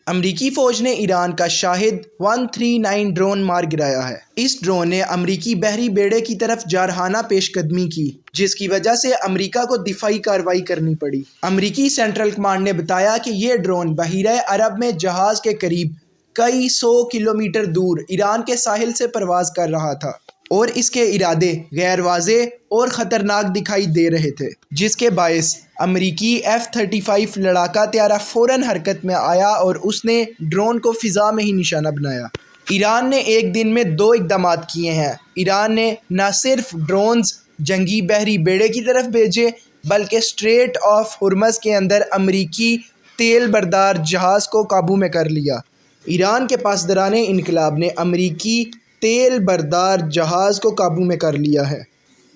امریکی فوج نے ایران کا شاہد 139 ڈرون مار گرایا ہے۔ اس ڈرون نے امریکی بحری بیڑے کی طرف جارحانہ پیش قدمی کی، جس کی وجہ سے امریکہ کو دفاعی کارروائی کرنی پڑی۔ امریکی سینٹرل کمانڈ نے بتایا کہ یہ ڈرون بحیرہ عرب میں جہاز کے قریب کئی 100 کلومیٹر دور ایران کے ساحل سے پرواز کر رہا تھا اور اس کے ارادے غیر واضح اور خطرناک دکھائی دے رہے تھے، جس کے باعث امریکی F-35 لڑاکا طیارہ فوراً حرکت میں آیا اور اس نے ڈرون کو فضا میں ہی نشانہ بنایا۔ ایران نے ایک دن میں 2 اقدامات کیے ہیں۔ ایران نے نہ صرف ڈرونز جنگی بحری بیڑے کی طرف بھیجے، بلکہ اسٹریٹ آف ہرمز کے اندر امریکی تیل بردار جہاز کو قابو میں کر لیا۔ ایران کے پاسداران انقلاب نے امریکی تیل بردار جہاز کو قابو میں کر لیا ہے۔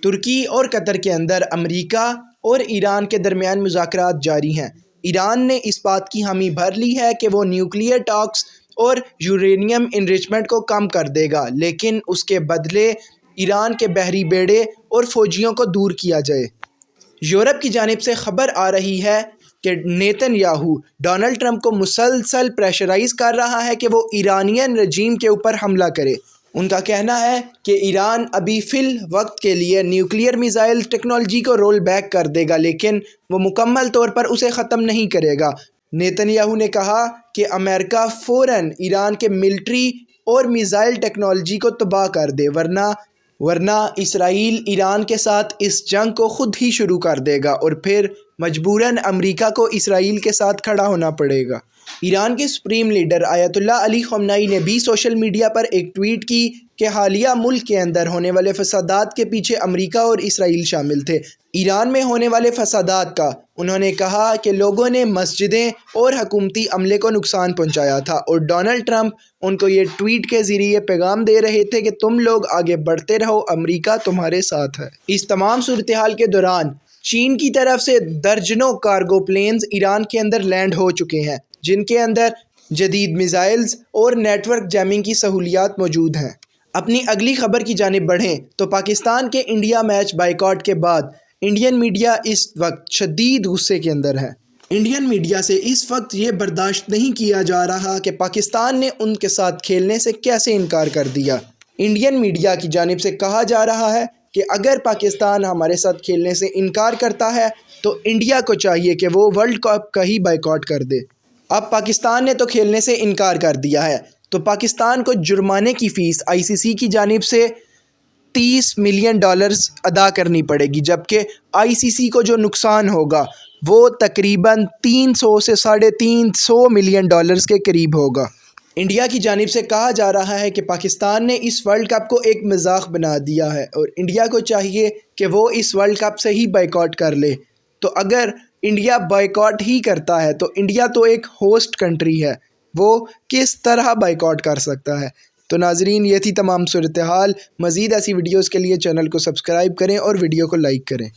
ترکی اور قطر کے اندر امریکہ اور ایران کے درمیان مذاکرات جاری ہیں۔ ایران نے اس بات کی حامی بھر لی ہے کہ وہ نیوکلیئر ٹاکس اور یورینیم انریچمنٹ کو کم کر دے گا، لیکن اس کے بدلے ایران کے بحری بیڑے اور فوجیوں کو دور کیا جائے۔ یورپ کی جانب سے خبر آ رہی ہے کہ نیتن یاہو ڈونلڈ ٹرمپ کو مسلسل پریشرائز کر رہا ہے کہ وہ ایرانین رجیم کے اوپر حملہ کرے۔ ان کا کہنا ہے کہ ایران ابھی فی الوقت کے لیے نیوکلیئر میزائل ٹیکنالوجی کو رول بیک کر دے گا، لیکن وہ مکمل طور پر اسے ختم نہیں کرے گا۔ نیتن یاہو نے کہا کہ امریکہ فوراً ایران کے ملٹری اور میزائل ٹیکنالوجی کو تباہ کر دے، ورنہ اسرائیل ایران کے ساتھ اس جنگ کو خود ہی شروع کر دے گا اور پھر مجبوراً امریکہ کو اسرائیل کے ساتھ کھڑا ہونا پڑے گا۔ ایران کے سپریم لیڈر آیت اللہ علی خامنہ نے بھی سوشل میڈیا پر ایک ٹویٹ کی کہ حالیہ ملک کے اندر ہونے والے فسادات کے پیچھے امریکہ اور اسرائیل شامل تھے۔ ایران میں ہونے والے فسادات کا انہوں نے کہا کہ لوگوں نے مسجدیں اور حکومتی عملے کو نقصان پہنچایا تھا اور ڈونلڈ ٹرمپ ان کو یہ ٹویٹ کے ذریعے پیغام دے رہے تھے کہ تم لوگ آگے بڑھتے رہو، امریکہ تمہارے ساتھ ہے۔ اس تمام صورتحال کے دوران چین کی طرف سے درجنوں کارگو پلینز ایران کے اندر لینڈ ہو چکے ہیں، جن کے اندر جدید میزائلز اور نیٹ ورک جیمنگ کی سہولیات موجود ہیں۔ اپنی اگلی خبر کی جانب بڑھیں تو پاکستان کے انڈیا میچ بائیکاٹ کے بعد انڈین میڈیا اس وقت شدید غصے کے اندر ہے۔ انڈین میڈیا سے اس وقت یہ برداشت نہیں کیا جا رہا کہ پاکستان نے ان کے ساتھ کھیلنے سے کیسے انکار کر دیا۔ انڈین میڈیا کی جانب سے کہا جا رہا ہے کہ اگر پاکستان ہمارے ساتھ کھیلنے سے انکار کرتا ہے تو انڈیا کو چاہیے کہ وہ ورلڈ کپ کا ہی بائیکاٹ کر دے۔ اب پاکستان نے تو کھیلنے سے انکار کر دیا ہے، تو پاکستان کو جرمانے کی فیس ICC کی جانب سے $30 ملین ادا کرنی پڑے گی، جبکہ ICC کو جو نقصان ہوگا وہ تقریباً 300 سے $350 ملین کے قریب ہوگا۔ انڈیا کی جانب سے کہا جا رہا ہے کہ پاکستان نے اس ورلڈ کپ کو ایک مذاق بنا دیا ہے اور انڈیا کو چاہیے کہ وہ اس ورلڈ کپ سے ہی بائیکاٹ کر لے۔ تو اگر انڈیا بائیکاٹ ہی کرتا ہے تو انڈیا تو ایک ہوسٹ کنٹری ہے، وہ کس طرح بائیکاٹ کر سکتا ہے؟ تو ناظرین، یہ تھی تمام صورتحال۔ مزید ایسی ویڈیوز کے لیے چینل کو سبسکرائب کریں اور ویڈیو کو لائک کریں۔